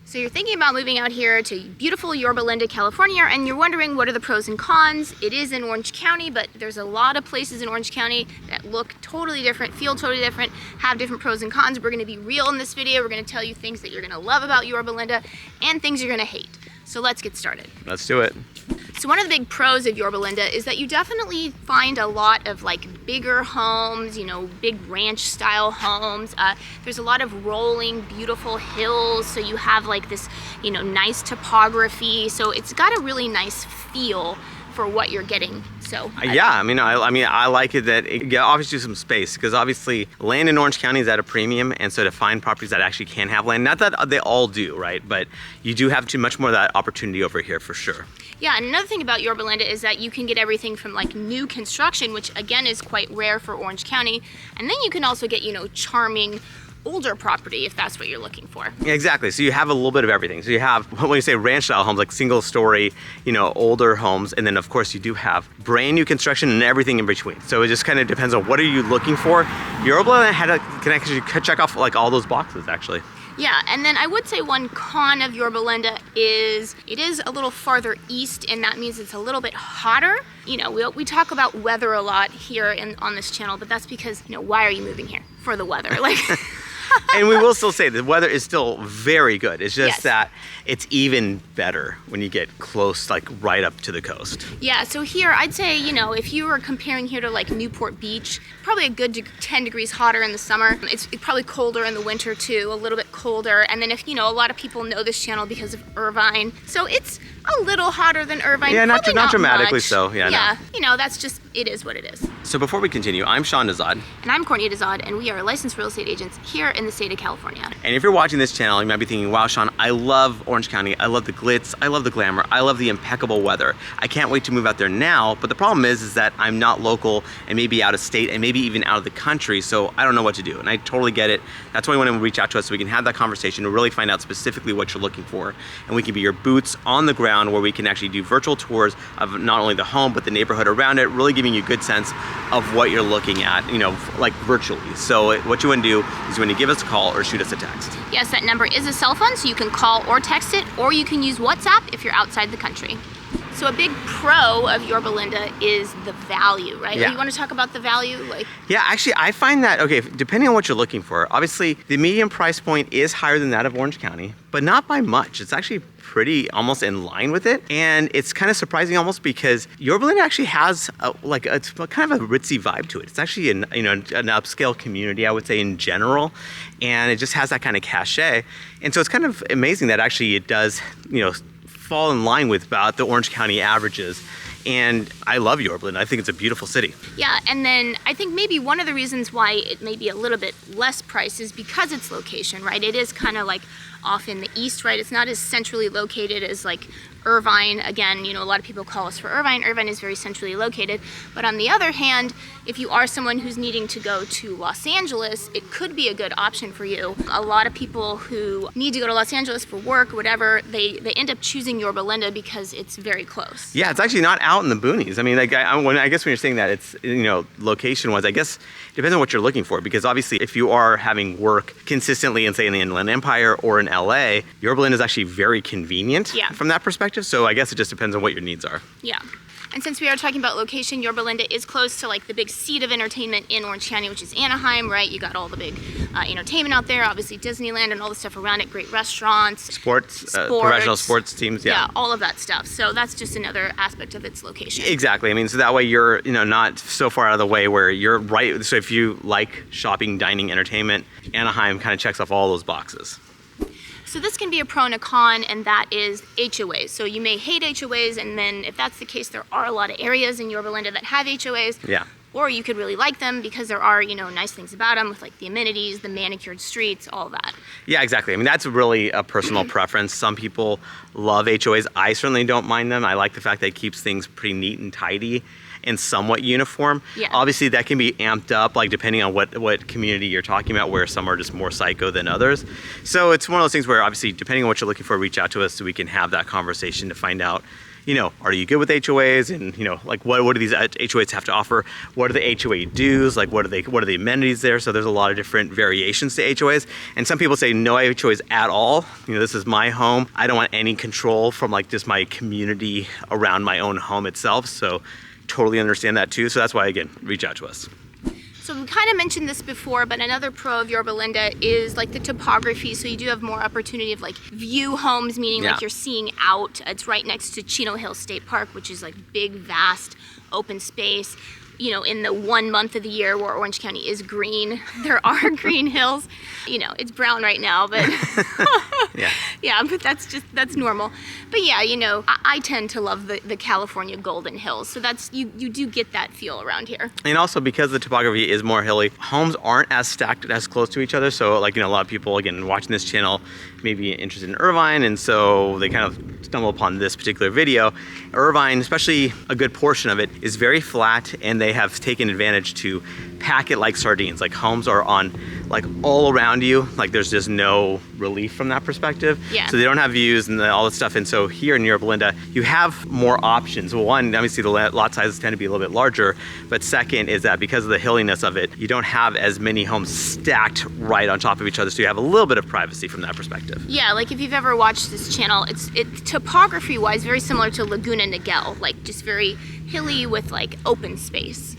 So you're thinking about moving out here to beautiful Yorba Linda, California, and you're wondering what are the pros and cons. It is in Orange County, but there's a lot of places in Orange County that look totally different, feel totally different, have different pros and cons. We're gonna be real in this video. We're gonna tell you things that you're gonna love about Yorba Linda and things you're gonna hate. So let's get started. Let's do it. So one of the big pros of Yorba Linda is that you definitely find a lot of like bigger homes, you know, big ranch style homes. There's a lot of rolling, beautiful hills. So you have like this, you know, nice topography. So it's got a really nice feel for what you're getting. So yeah, I mean, I like it that it obviously some space, because obviously land in Orange County is at a premium, and so to find properties that actually can have land, not that they all do, right? But you do have too much more of that opportunity over here for sure. Yeah, and another thing about Yorba Linda is that you can get everything from like new construction, which again is quite rare for Orange County, and then you can also get, you know, charming older property if that's what you're looking for. Yeah, exactly. So you have a little bit of everything. So you have, when you say ranch style homes, like single story, you know, older homes, and then of course you do have brand new construction and everything in between. So it just kind of depends on what are you looking for. Yorba Linda can actually check off like all those boxes actually. Yeah, and then I would say one con of Yorba Linda is it is a little farther east, and that means it's a little bit hotter. You know, we talk about weather a lot here on this channel, but that's because, you know, why are you moving here? For the weather. Like. And we will still say the weather is still very good. It's just yes. that it's even better when you get close, like right up to the coast. Yeah, so here I'd say, you know, if you were comparing here to like Newport Beach, probably a good 10 degrees hotter in the summer. It's probably colder in the winter too, a little bit colder. And then if, you know, a lot of people know this channel because of Irvine, so it's a little hotter than Irvine. Yeah, not dramatically much. so. Yeah, yeah, no. You know, that's just, it is what it is. So before we continue, I'm Sean Nazad. And I'm Courtney Dazad, and we are licensed real estate agents here in the state of California. And if you're watching this channel, you might be thinking, wow, Sean, I love Orange County. I love the glitz. I love the glamour. I love the impeccable weather. I can't wait to move out there now. But the problem is that I'm not local and maybe out of state and maybe even out of the country. So I don't know what to do. And I totally get it. That's why you want to reach out to us so we can have that conversation and really find out specifically what you're looking for. And we can be your boots on the ground where we can actually do virtual tours of not only the home, but the neighborhood around it, really giving you a good sense of what you're looking at, you know, like virtually. So what you want to do is you want to give us a call or shoot us a text. Yes, that number is a cell phone, so you can call or text it, or you can use WhatsApp if you're outside the country. So a big pro of Yorba Linda is the value, right? Yeah. You want to talk about the value? Yeah, actually, I find that, okay, depending on what you're looking for, obviously the median price point is higher than that of Orange County, but not by much. It's actually pretty almost in line with it. And it's kind of surprising almost because Yorba Linda actually has it's kind of a ritzy vibe to it. It's actually an upscale community, I would say, in general. And it just has that kind of cachet. And so it's kind of amazing that actually it does, you know, fall in line with about the Orange County averages. And I love Yorba Linda. I think it's a beautiful city. Yeah, and then I think maybe one of the reasons why it may be a little bit less price is because its location, right? It is kind of like off in the east, right? It's not as centrally located as like Irvine. Again, you know, a lot of people call us for Irvine. Irvine is very centrally located. But on the other hand, if you are someone who's needing to go to Los Angeles, it could be a good option for you. A lot of people who need to go to Los Angeles for work, whatever, they end up choosing Yorba Linda because it's very close. Yeah, it's actually not out in the boonies. I mean, like, I guess when you're saying that, it's, you know, location-wise, I guess it depends on what you're looking for, because obviously if you are having work consistently in, say, in the Inland Empire or in LA, Yorba Linda is actually very convenient from that perspective. So I guess it just depends on what your needs are. Yeah. And since we are talking about location, Yorba Linda is close to like the big seat of entertainment in Orange County, which is Anaheim, right? You got all the big entertainment out there, obviously Disneyland and all the stuff around it, great restaurants. Sports, professional sports teams, yeah, all of that stuff. So that's just another aspect of its location. Exactly. I mean, so that way you're, you know, not so far out of the way where you're right. So if you like shopping, dining, entertainment, Anaheim kind of checks off all those boxes. So this can be a pro and a con, and that is HOAs. So you may hate HOAs, and then if that's the case, there are a lot of areas in Yorba Linda that have HOAs. Yeah. Or you could really like them because there are, you know, nice things about them with like the amenities, the manicured streets, all that. Yeah, exactly. I mean, that's really a personal preference. Some people love HOAs. I certainly don't mind them. I like the fact that it keeps things pretty neat and tidy and somewhat uniform. Yeah. Obviously, that can be amped up, like depending on what community you're talking about, where some are just more psycho than others. So it's one of those things where obviously, depending on what you're looking for, reach out to us so we can have that conversation to find out, are you good with HOAs, and like what do these HOAs have to offer? What are the HOA dues? Like what are the amenities there? So there's a lot of different variations to HOAs, and some people say no HOAs at all. This is my home. I don't want any control from like just my community around my own home itself. So totally understand that too. So that's why, again, reach out to us. So we kind of mentioned this before, but another pro of Yorba Linda is like the topography. So you do have more opportunity of like view homes, meaning like you're seeing out. It's right next to Chino Hills State Park, which is like big, vast, open space. In the 1 month of the year where Orange County is green, there are green hills. It's brown right now, but but that's normal. But I tend to love the California Golden Hills. So that's, you do get that feel around here. And also because the topography is more hilly, homes aren't as stacked, as close to each other. So like, a lot of people, again, watching this channel may be interested in Irvine, and so they kind of stumble upon this particular video. Irvine, especially a good portion of it, is very flat, and they have taken advantage to pack it like sardines. Like homes are on like all around you, like there's just no relief from that perspective. So they don't have views and all this stuff. And so here in Yorba Linda, you have more options. Well, one, obviously the lot sizes tend to be a little bit larger, but second is that because of the hilliness of it, you don't have as many homes stacked right on top of each other, so you have a little bit of privacy from that perspective. Yeah, like if you've ever watched this channel, it's topography wise very similar to Laguna Niguel, like just very hilly with like open space.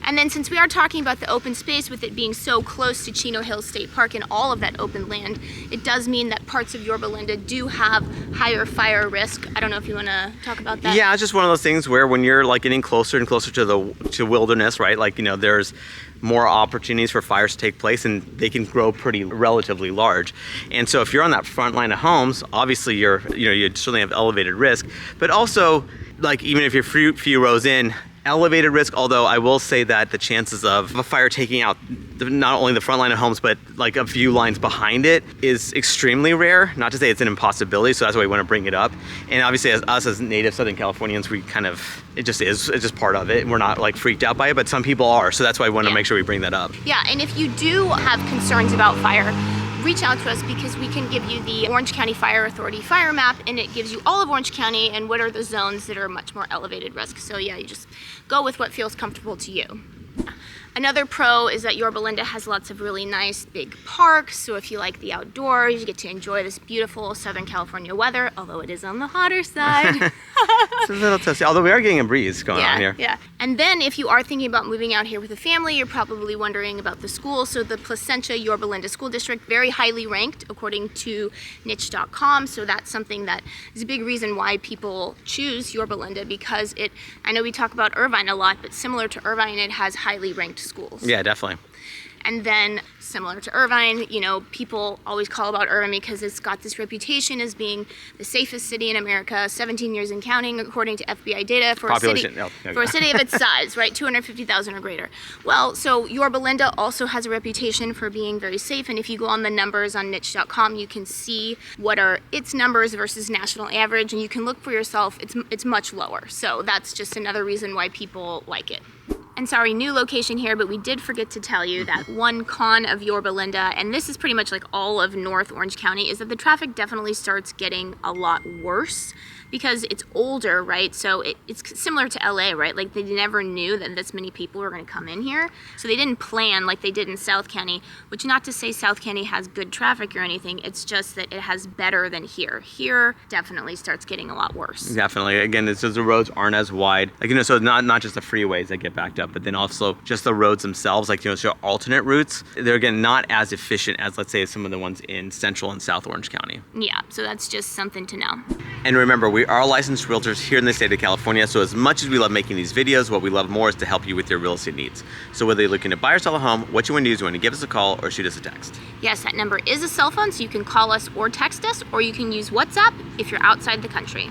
And then since we are talking about the open space, with it being so close to Chino Hills State Park and all of that open land, it does mean that parts of Yorba Linda do have higher fire risk. I don't know if you want to talk about that. Yeah, it's just one of those things where when you're like getting closer and closer to wilderness, right? Like, there's more opportunities for fires to take place, and they can grow pretty relatively large. And so if you're on that front line of homes, obviously you certainly have elevated risk, but also like even if you're few rows in, elevated risk, although I will say that the chances of a fire taking out not only the front line of homes, but like a few lines behind it is extremely rare. Not to say it's an impossibility, so that's why we want to bring it up. And obviously as native Southern Californians, it's just part of it. We're not like freaked out by it, but some people are, so that's why I want to make sure we bring that up. Yeah, and if you do have concerns about fire, reach out to us, because we can give you the Orange County Fire Authority fire map, and it gives you all of Orange County and what are the zones that are much more elevated risk. So yeah, you just go with what feels comfortable to you. Another pro is that Yorba Linda has lots of really nice big parks, so if you like the outdoors, you get to enjoy this beautiful Southern California weather, although it is on the hotter side. It's a little toasty, although we are getting a breeze going on here. Yeah. And then if you are thinking about moving out here with a family, you're probably wondering about the school. So the Placentia Yorba Linda School District, very highly ranked according to niche.com. So that's something that is a big reason why people choose Yorba Linda, because I know we talk about Irvine a lot, but similar to Irvine, it has highly ranked schools. Yeah, definitely. And then similar to Irvine, people always call about Irvine because it's got this reputation as being the safest city in America, 17 years and counting, according to FBI data for a city of its size, right? 250,000 or greater. Well, so Yorba Linda also has a reputation for being very safe. And if you go on the numbers on niche.com, you can see what are its numbers versus national average, and you can look for yourself. It's much lower. So that's just another reason why people like it. And sorry, new location here, but we did forget to tell you that one con of Yorba Linda, and this is pretty much like all of North Orange County, is that the traffic definitely starts getting a lot worse because it's older, right? So it's similar to LA, right? Like they never knew that this many people were gonna come in here. So they didn't plan like they did in South County, which not to say South County has good traffic or anything, it's just that it has better than here. Here definitely starts getting a lot worse. Definitely, again, it's just the roads aren't as wide. Like, so not just the freeways that get backed up, but then also just the roads themselves, like, so alternate routes, they're again not as efficient as, let's say, some of the ones in Central and South Orange County. Yeah, so that's just something to know. And remember, we are licensed realtors here in the state of California, so as much as we love making these videos, what we love more is to help you with your real estate needs. So whether you're looking to buy or sell a home, what you want to do is you want to give us a call or shoot us a text. Yes, that number is a cell phone, so you can call us or text us, or you can use WhatsApp if you're outside the country.